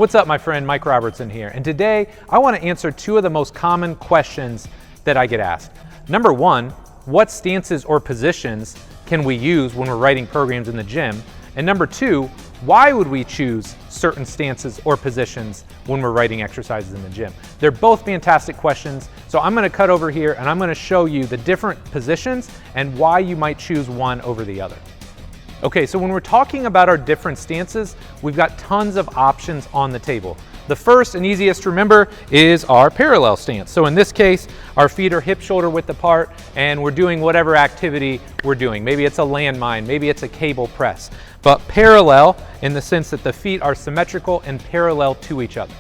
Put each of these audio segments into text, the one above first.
What's up, my friend? Mike Robertson here, and today I want to answer two of the most common questions that I get asked. Number one, what stances or positions can we use when we're writing programs in the gym? And number two, why would we choose certain stances or positions when we're writing exercises in the gym? They're both fantastic questions, so I'm going to cut over here and I'm going to show you the different positions and why you might choose one over the other. Okay, so when we're talking about our different stances, we've got tons of options on the table. The first and easiest to remember is our parallel stance. So in this case, our feet are hip shoulder width apart and we're doing whatever activity we're doing. Maybe it's a landmine, maybe it's a cable press, but parallel in the sense that the feet are symmetrical and parallel to each other.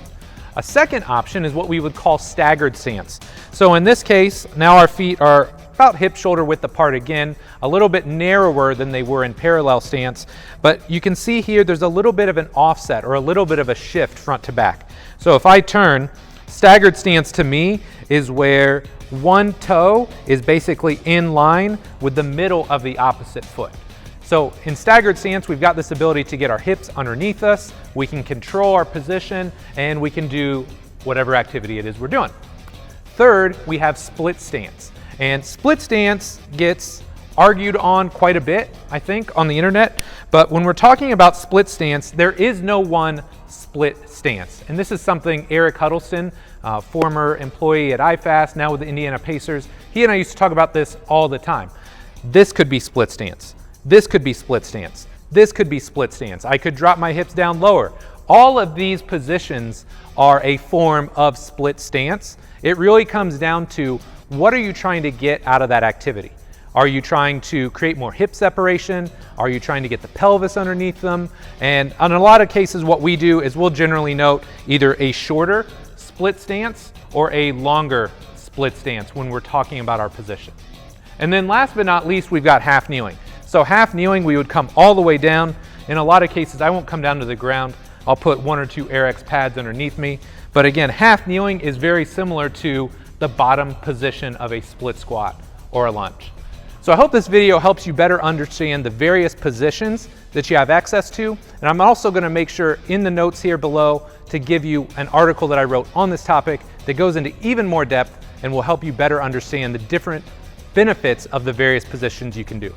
A second option is what we would call staggered stance. So in this case, now our feet are about hip shoulder width apart again, a little bit narrower than they were in parallel stance, but you can see here there's a little bit of an offset or a little bit of a shift front to back. So if I turn, staggered stance to me is where one toe is basically in line with the middle of the opposite foot. So in staggered stance, we've got this ability to get our hips underneath us, we can control our position, and we can do whatever activity it is we're doing. Third, we have split stance. And split stance gets argued on quite a bit, I think, on the internet. But when we're talking about split stance, there is no one split stance. And this is something Eric Huddleston, former employee at IFAST, now with the Indiana Pacers, he and I used to talk about this all the time. This could be split stance. This could be split stance. This could be split stance. I could drop my hips down lower. All of these positions are a form of split stance. It really comes down to what are you trying to get out of that activity? Are you trying to create more hip separation? Are you trying to get the pelvis underneath them? And in a lot of cases, what we do is we'll generally note either a shorter split stance or a longer split stance when we're talking about our position. And then last but not least, we've got half kneeling. So half kneeling, we would come all the way down. In a lot of cases, I won't come down to the ground. I'll put one or two AirX pads underneath me. But again, half kneeling is very similar to the bottom position of a split squat or a lunge. So I hope this video helps you better understand the various positions that you have access to. And I'm also going to make sure in the notes here below to give you an article that I wrote on this topic that goes into even more depth and will help you better understand the different benefits of the various positions you can do.